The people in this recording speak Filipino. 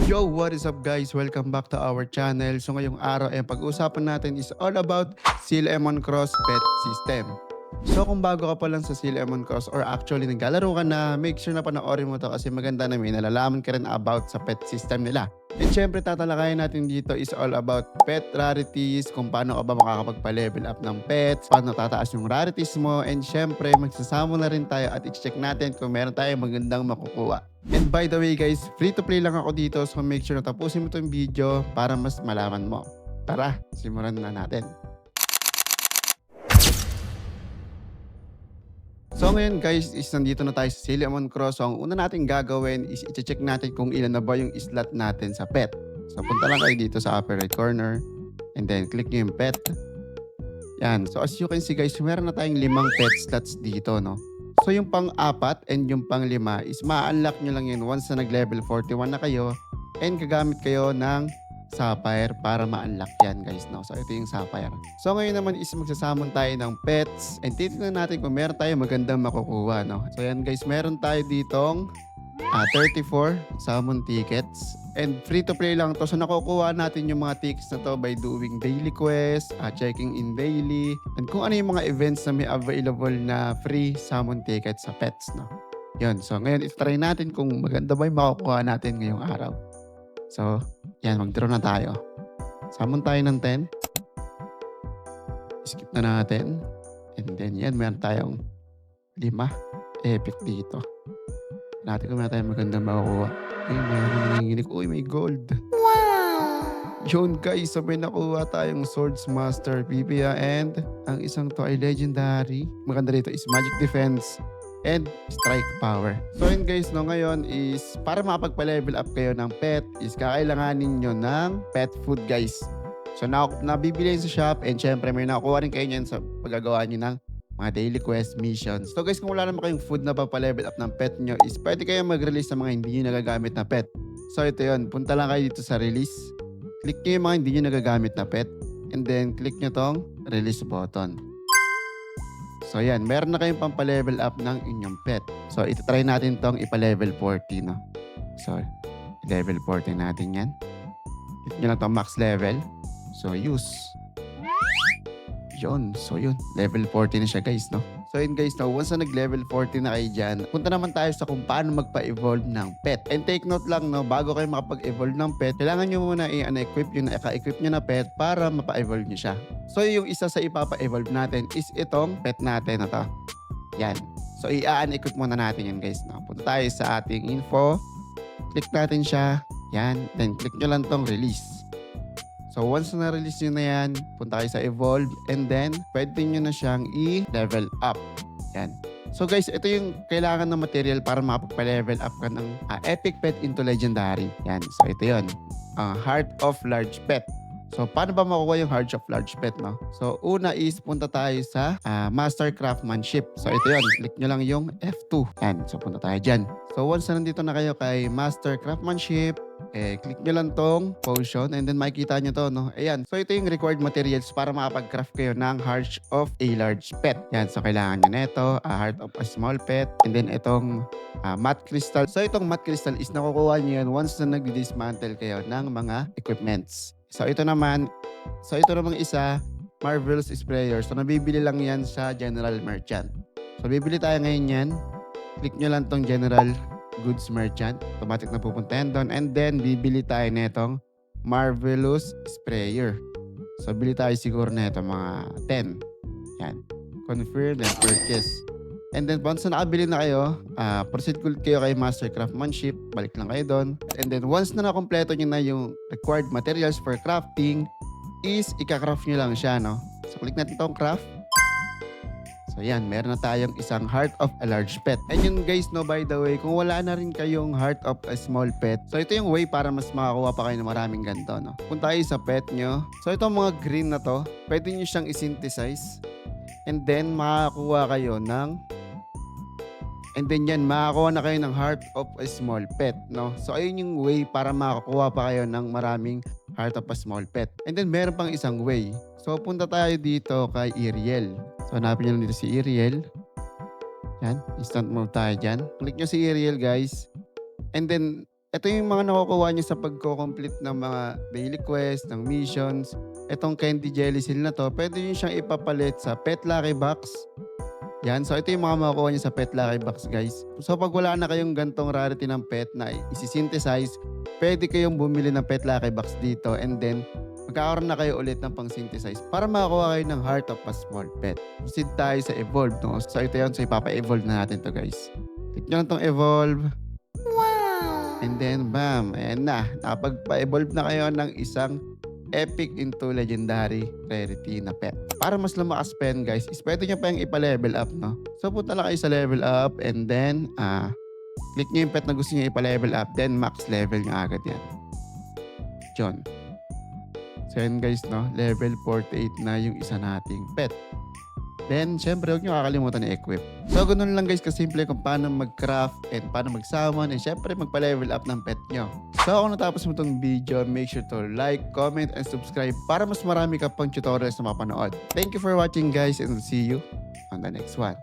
Yo, what is up guys? Welcome back to our channel. So ngayong araw ay pag-uusapan natin is all about Cinnamon Cross Pet System. So kung bago ka pa lang sa Cinnamon Cross or actually naglalaro ka na, make sure na panoorin mo to kasi maganda na may nalalaman ka rin about sa pet system nila. And syempre tatalakayin natin dito is all about pet rarities, kung paano ka ba makakapagpa-level up ng pets, paano tataas yung rarities mo, and syempre magsasama na rin tayo at i-check natin kung meron tayong magandang makukuha. And by the way guys, free to play lang ako dito so make sure na tapusin mo itong video para mas malaman mo. Tara, simulan na natin. So ngayon guys is nandito na tayo sa Cinnamon Cross. So ang una natin gagawin is i-check natin kung ilan na ba yung slot natin sa pet. So punta lang kayo dito sa upper right corner and then click nyo yung pet. Yan. So as you can see guys, meron na tayong 5 pet slots dito, no? So yung pang-4 and yung pang-5 is ma-unlock nyo lang yun once na nag-level 41 na kayo and gagamit kayo ng Sapphire para ma-unlock yan guys, no? So ito yung Sapphire. So ngayon naman is magsasamon tayo ng pets and titignan natin kung meron tayo magandang makukuha, no? So yan guys, meron tayo ditong 34 summon tickets and free to play lang to. So nakukuha natin yung mga tickets na to by doing daily quest, checking in daily, and kung ano yung mga events na may available na free summon tickets sa pets, no? Yun. So ngayon try natin kung maganda ba yung makukuha natin ngayong araw. So yan, mag-draw na tayo. Summon tayo ng 10. Skip na natin. And then yan, meron tayong 5 epic dito. Natin kung meron tayong magandang makukuha. Ay, meron nanginginig. Uy, may gold. Wow! Yun guys, so may nakuha tayong Swords Master Pipia and ang isang to ay legendary. Maganda rito is Magic Defense and Strike Power. So yun guys, no, ngayon is para makapagpa-level up kayo ng pet is kakailanganin nyo ng pet food guys. So nabibili sa shop and syempre may nakuha rin kayo nyan sa paggagawa nyo ng mga daily quest missions. So guys, kung wala naman kayong food na papalevel up ng pet nyo is pwede kayong mag-release sa mga hindi nyo nagagamit na pet. So ito yun, punta lang kayo dito sa release. Click nyo yung mga hindi nyo nagagamit na pet and then click nyo tong release button. So yan, meron na kayong pampalevel up ng inyong pet. So itatry natin tong ipa-level 40, no? So level 40 natin yan. Click nyo lang tong max level. So use. Yun. So yun. Level 40 na siya guys, no? So yun guys, no? Once na nag-level 40 na kayo dyan, punta naman tayo sa kung paano magpa-evolve ng pet. And take note lang, no? Bago kayo makapag-evolve ng pet, kailangan nyo muna i-equip yung naka-equip nyo na pet para mapa-evolve nyo siya. So yung isa sa ipapa-evolve natin is itong pet natin na to. Yan. So i-unequip muna natin yan guys, no? Punta tayo sa ating info. Click natin siya. Yan. Then click nyo lang tong release. So once na release nyo na yan, punta kayo sa evolve and then pwede nyo na siyang i-level up. Yan. So guys, ito yung kailangan ng material para makapag-level up ka ng epic pet into legendary. Yan. So ito yun. Heart of large pet. So paano ba makukuha yung Heart of large pet, no? So una is punta tayo sa Master Craftsmanship. So ito yun. Click nyo lang yung F2. Yan. So punta tayo dyan. So once na nandito na kayo kay Master Craftsmanship, click nyo lang tong potion and then makikita nyo to, no? Ayan. So ito yung required materials para makapag-craft kayo ng Heart of a large pet. Yan. So kailangan nyo neto, Heart of a small pet, and then itong matte crystal. So itong matte crystal is nakukuha nyo yan once na nag-dismantle kayo ng mga equipments. So ito namang isa, Marvelous Sprayer. So nabibili lang yan sa General Merchant. So bibili tayo ngayon yan. Click nyo lang tong General Goods Merchant. Automatic na pupunta yan doon. And then bibili tayo netong Marvelous Sprayer. So bili tayo siguro neto mga 10. Yan. Confirm and purchase. And then once na nakabili na kayo, proceed kayo kay Master Craftsmanship. Balik lang kayo doon. And then once na nakompleto nyo na yung required materials for crafting, is ika-craft nyo lang siya, no? So click natin itong craft. So yan, meron na tayong isang Heart of a large pet. And yun guys, no, by the way, kung wala na rin kayong Heart of a small pet, so ito yung way para mas makakuha pa kayo ng maraming ganito, no? Punta kayo sa pet nyo. So itong mga green na to, pwede nyo siyang i-synthesize. And then makakuha kayo ng makakuha na kayo ng Heart of a small pet, no? So ayun yung way para makakuha pa kayo ng maraming Heart of a small pet. And then meron pang isang way. So punta tayo dito kay Iriel. So hanapin nyo lang dito si Iriel. Yan, instant move tayo dyan. Click nyo si Iriel guys. And then Ito yung mga nakukuha niya sa pagko-complete ng mga daily quest, ng missions. Itong Candy Jelly Seal na to, pwede nyo siyang ipapalit sa Pet Lucky Box. Yan, so ito yung mga makukuha niya sa Pet Lucky Box, guys. So pag wala na kayong gantong rarity ng pet na isi-synthesize, pwede kayong bumili ng Pet Lucky Box dito and then magkakaroon na kayo ulit ng pang-synthesize para makakuha kayo ng Heart of a Small Pet. Proceed tayo sa Evolve, no? So ito yun, so ipapa-evolve na natin to, guys. Click nyo lang tong Evolve. And then, bam, ayan na. Nakapagpa-evolve na kayo ng isang epic into legendary rarity na pet. Para mas lumakas pen, guys, is pwede nyo pa yung ipa-level up, no? So, punta lang kayo sa level up and then, click nyo yung pet na gusto nyo ipa-level up, then max level nyo agad yan. John. So, yun guys, no? Level 48 na yung isa nating pet. Then, syempre, huwag nyo kakalimutan i-equip. So, ganun lang guys kasimple kung paano mag-craft and paano mag-summon and syempre magpa-level up ng pet nyo. So, kung natapos mo itong video, make sure to like, comment, and subscribe para mas marami ka pang tutorials na mapanood. Thank you for watching guys and we'll see you on the next one.